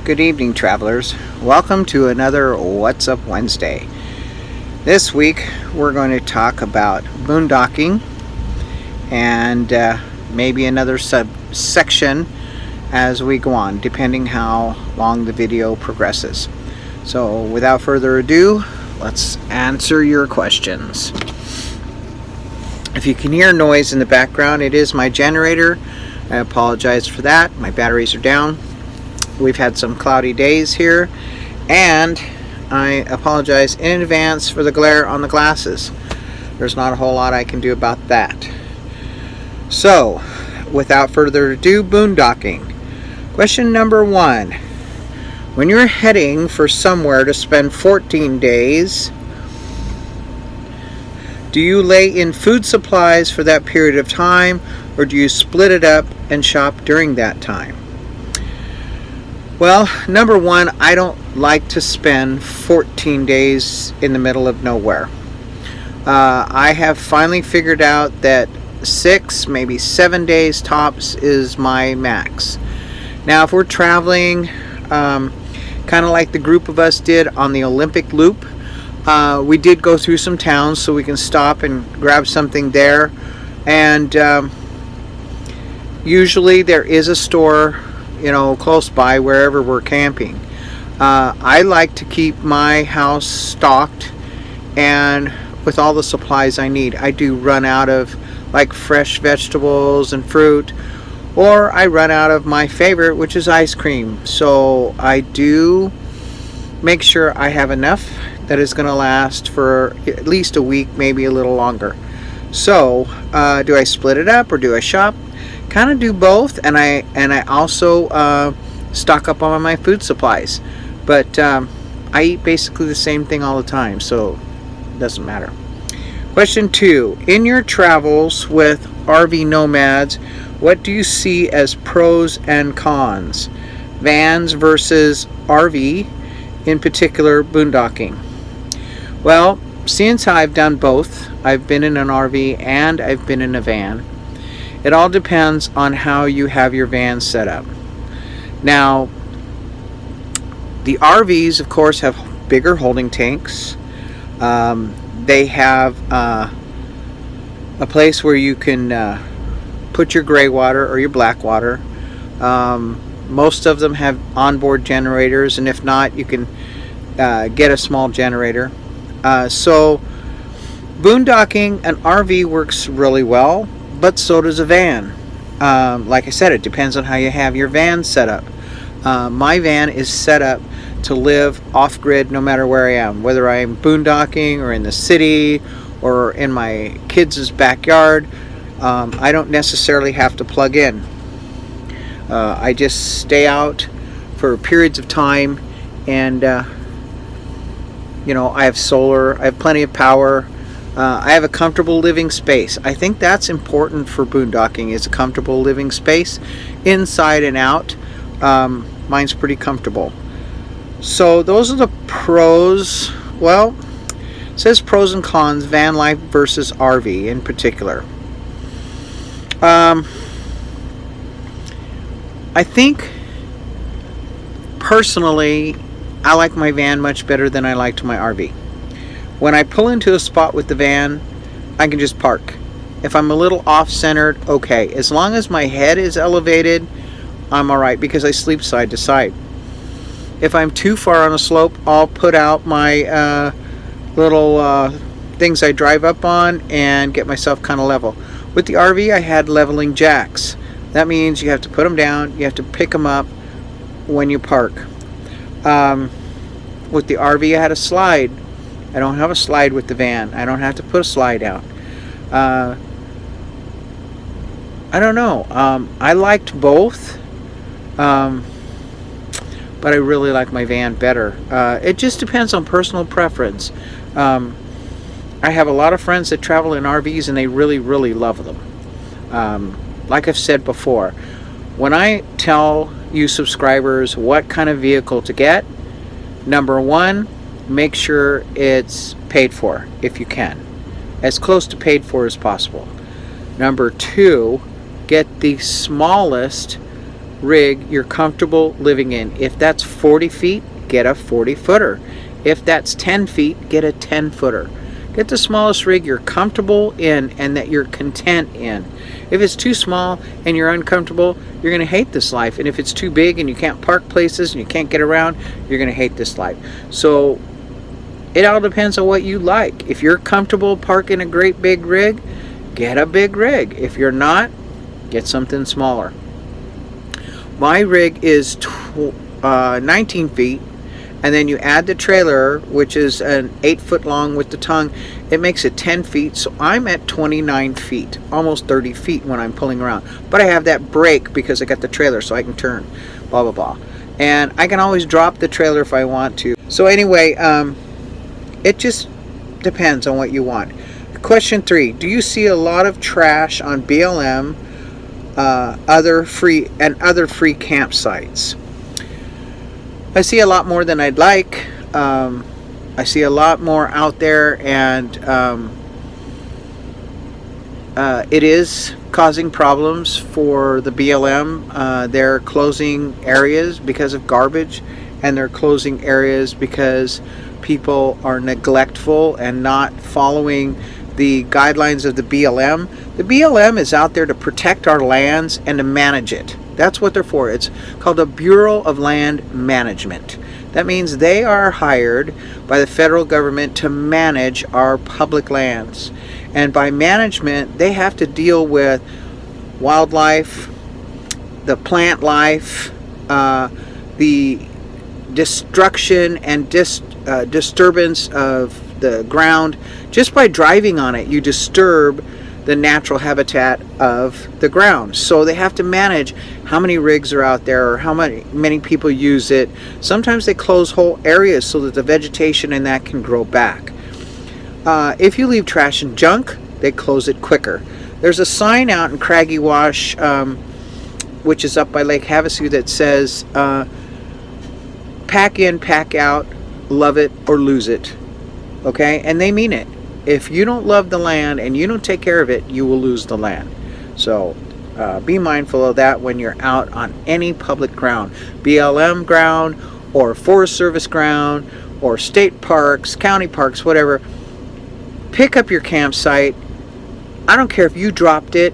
Good evening, travelers. Welcome to another What's Up Wednesday. This week we're going to talk about boondocking and maybe another subsection as we go on, depending how long the video progresses. So without further ado, let's answer your questions. If you can hear noise in the background, it is my generator. I apologize for that. My batteries are down. We've had some cloudy days here, and I apologize in advance for the glare on the glasses. There's not a whole lot I can do about that. So, without further ado, boondocking. Question number 1. When you're heading for somewhere to spend 14 days, do you lay in food supplies for that period of time, or do you split it up and shop during that time? Well, number 1, I don't like to spend 14 days in the middle of nowhere. I have finally figured out that 6, maybe 7 days tops is my max. Now, if we're traveling, kind of like the group of us did on the Olympic Loop, we did go through some towns so we can stop and grab something there. And usually there is a store, close by wherever we're camping. I like to keep my house stocked and with all the supplies I need. I do run out of like fresh vegetables and fruit, or I run out of my favorite, which is ice cream. So I do make sure I have enough that is going to last for at least a week, maybe a little longer. So do I split it up or do I shop? Kind of do both, and I also stock up on my food supplies, but I eat basically the same thing all the time, so it doesn't matter. Question 2. In your travels with RV nomads, what do you see as pros and cons? Vans versus RV, in particular boondocking. Well, since I've done both, I've been in an RV and I've been in a van. It all depends on how you have your van set up. Now, the RVs, of course, have bigger holding tanks. They have a place where you can put your gray water or your black water. Most of them have onboard generators, and if not, you can get a small generator. So, boondocking an RV works really well, but so does a van. Like I said, it depends on how you have your van set up. My van is set up to live off-grid no matter where I am, whether I'm boondocking or in the city or in my kids' backyard. I don't necessarily have to plug in. I just stay out for periods of time, and I have solar, I have plenty of power. I have a comfortable living space. I think that's important for boondocking, is a comfortable living space inside and out. Mine's pretty comfortable. So those are the pros. Well, it says pros and cons, van life versus RV in particular. I think personally I like my van much better than I liked my RV. When I pull into a spot with the van, I can just park. If I'm a little off-centered, okay. As long as my head is elevated, I'm alright, because I sleep side to side. If I'm too far on a slope, I'll put out my little things I drive up on and get myself kind of level. With the RV, I had leveling jacks. That means you have to put them down, you have to pick them up when you park. With the RV, I had a slide. I don't have a slide with the van. I don't have to put a slide out. I don't know. I liked both, but I really like my van better. It just depends on personal preference. I have a lot of friends that travel in RVs and they really, really love them. Like I've said before, when I tell you subscribers what kind of vehicle to get, number 1, make sure it's paid for if you can, as close to paid for as possible. Number 2, get the smallest rig you're comfortable living in. If that's 40 feet, get a 40-footer. If that's 10 feet, get a 10-footer. Get the smallest rig you're comfortable in and that you're content in. If it's too small and you're uncomfortable, you're going to hate this life. And if it's too big and you can't park places and you can't get around, you're going to hate this life. So it all depends on what you like. If you're comfortable parking a great big rig, get a big rig. If you're not, get something smaller. My rig is 19 feet, and then you add the trailer, which is an 8 foot long with the tongue. It makes it 10 feet, so I'm at 29 feet, almost 30 feet when I'm pulling around. But I have that brake because I got the trailer, so I can turn, blah, blah, blah. And I can always drop the trailer if I want to. So anyway, it just depends on what you want. Question 3, do you see a lot of trash on BLM, other free campsites? I see a lot more than I'd like. I see a lot more out there, and it is causing problems for the BLM. They're closing areas because of garbage, and they're closing areas because people are neglectful and not following the guidelines of the BLM. The BLM is out there to protect our lands and to manage it. That's what they're for. It's called the Bureau of Land Management. That means they are hired by the federal government to manage our public lands. And by management, they have to deal with wildlife, the plant life, the destruction and disturbance of the ground. Just by driving on it, you disturb the natural habitat of the ground. So they have to manage how many rigs are out there or how many people use it. Sometimes they close whole areas so that the vegetation and that can grow back. If you leave trash and junk, they close it quicker. There's a sign out in Craggy Wash, which is up by Lake Havasu, that says pack in, pack out, love it or lose it. Okay, and they mean it. If you don't love the land and you don't take care of it, you will lose the land. So be mindful of that when you're out on any public ground, BLM ground or Forest Service ground or state parks, county parks, whatever. Pick up your campsite. I don't care if you dropped it.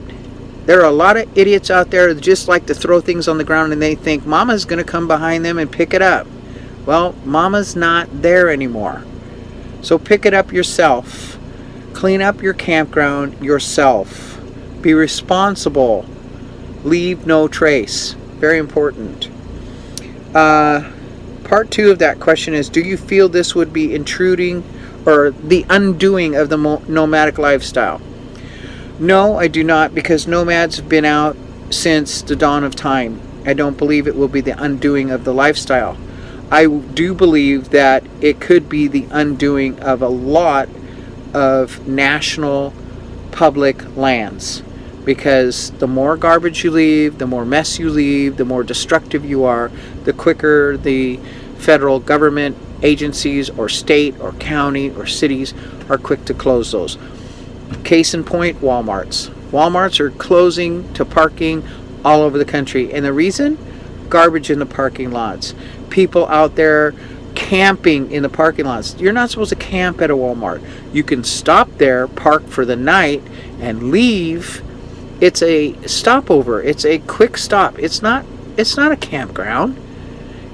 There are a lot of idiots out there that just like to throw things on the ground and they think mama's going to come behind them and pick it up. Well, mama's not there anymore. So pick it up yourself. Clean up your campground yourself. Be responsible. Leave no trace. Very important. Part 2 of that question is, do you feel this would be intruding or the undoing of the nomadic lifestyle? No, I do not, because nomads have been out since the dawn of time. I don't believe it will be the undoing of the lifestyle. I do believe that it could be the undoing of a lot of national public lands, because the more garbage you leave, the more mess you leave, the more destructive you are, the quicker the federal government agencies or state or county or cities are quick to close those. Case in point, Walmarts. Walmarts are closing to parking all over the country, and the reason? Garbage in the parking lots. People out there camping in the parking lots. You're not supposed to camp at a Walmart. You can stop there, park for the night, and leave. It's a stopover. It's a quick stop. It's not a campground.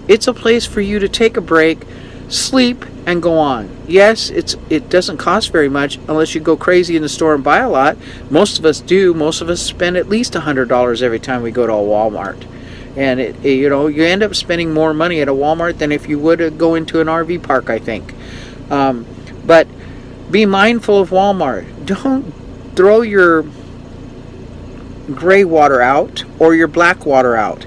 It's a place for you to take a break, sleep, and go on. Yes, it doesn't cost very much unless you go crazy in the store and buy a lot. Most of us do. Most of us spend at least $100 every time we go to a Walmart. And you end up spending more money at a Walmart than if you would go into an RV park, I think. But be mindful of Walmart. Don't throw your gray water out or your black water out.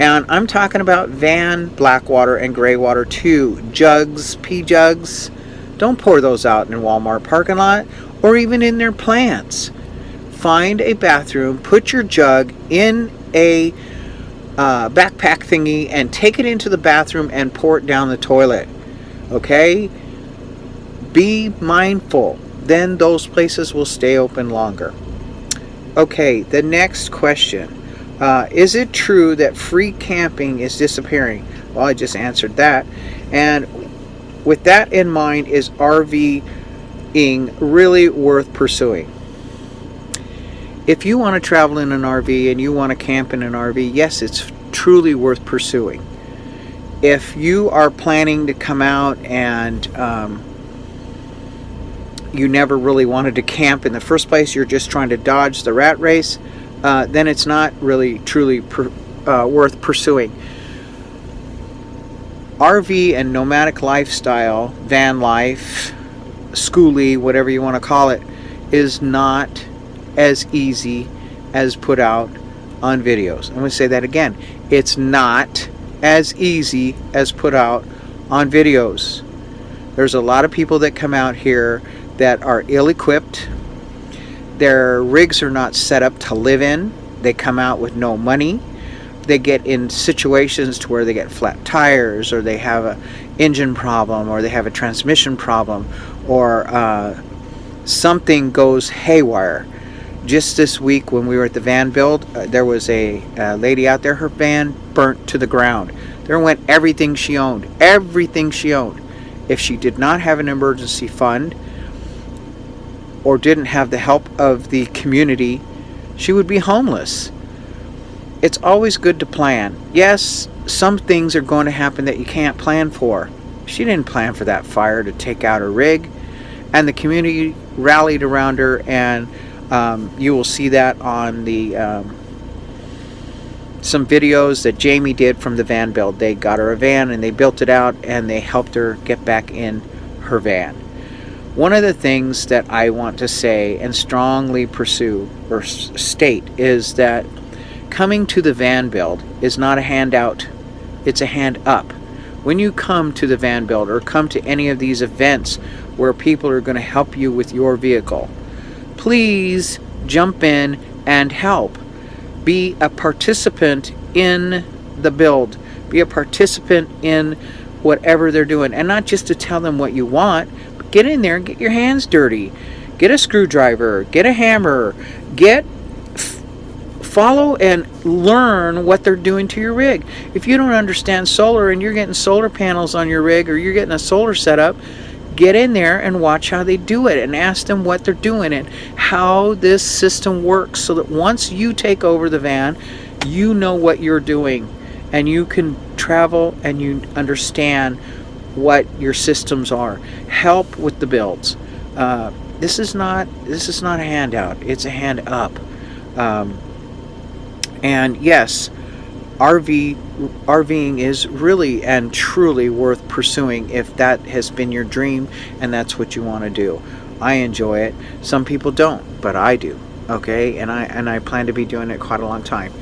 And I'm talking about van black water and gray water too. Jugs, pee jugs. Don't pour those out in a Walmart parking lot or even in their plants. Find a bathroom, put your jug in a backpack thingy and take it into the bathroom and pour it down the toilet. Okay? Be mindful. Then those places will stay open longer. Okay, the next question. Is it true that free camping is disappearing? Well, I just answered that. And with that in mind, is RVing really worth pursuing? If you want to travel in an RV and you want to camp in an RV, yes, it's truly worth pursuing. If you are planning to come out and you never really wanted to camp in the first place, you're just trying to dodge the rat race, then it's not really truly worth pursuing. RV and nomadic lifestyle, van life, schoolie, whatever you want to call it, is not as easy as put out on videos. I'm going to say that again. It's not as easy as put out on videos. There's a lot of people that come out here that are ill-equipped. Their rigs are not set up to live in. They come out with no money. They get in situations to where they get flat tires, or they have an engine problem, or they have a transmission problem, or something goes haywire. Just this week when we were at the van build, there was a lady out there, her van burnt to the ground. There went everything she owned. Everything she owned. If she did not have an emergency fund or didn't have the help of the community, she would be homeless. It's always good to plan. Yes, some things are going to happen that you can't plan for. She didn't plan for that fire to take out her rig, and the community rallied around her, and you will see that on the some videos that Jamie did from the van build. They got her a van and they built it out, and they helped her get back in her van. One of the things that I want to say and strongly pursue or state is that coming to the van build is not a handout, it's a hand up. When you come to the van build or come to any of these events where people are going to help you with your vehicle, please jump in and help. Be a participant in the build. Be a participant in whatever they're doing. And not just to tell them what you want, but get in there and get your hands dirty. Get a screwdriver, get a hammer, follow and learn what they're doing to your rig. If you don't understand solar and you're getting solar panels on your rig, or you're getting a solar setup, get in there and watch how they do it and ask them what they're doing and how this system works, so that once you take over the van, you know what you're doing and you can travel and you understand what your systems are. Help with the builds. This is not a handout, it's a hand up. And yes, RVing is really and truly worth pursuing if that has been your dream and that's what you want to do. I enjoy it. Some people don't, but I do. Okay, and I plan to be doing it quite a long time.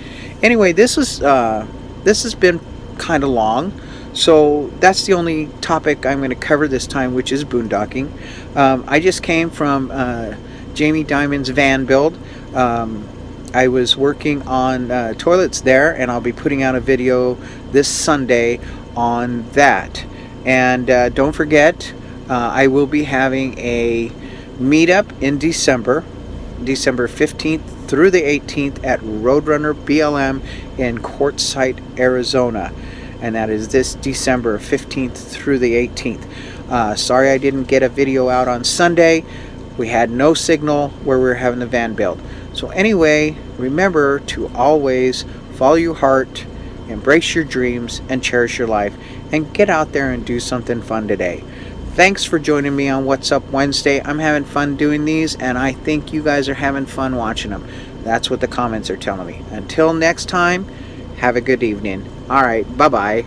Anyway, this has been kind of long, so that's the only topic I'm going to cover this time, which is boondocking. I just came from Jamie Diamond's van build. I was working on toilets there, and I'll be putting out a video this Sunday on that. And don't forget, I will be having a meetup in December 15th through the 18th at Roadrunner BLM in Quartzsite, Arizona. And that is this December 15th through the 18th. Sorry I didn't get a video out on Sunday. We had no signal where we were having the van build. So anyway, remember to always follow your heart, embrace your dreams, and cherish your life, and get out there and do something fun today. Thanks for joining me on What's Up Wednesday. I'm having fun doing these, and I think you guys are having fun watching them. That's what the comments are telling me. Until next time, have a good evening. All right, bye-bye.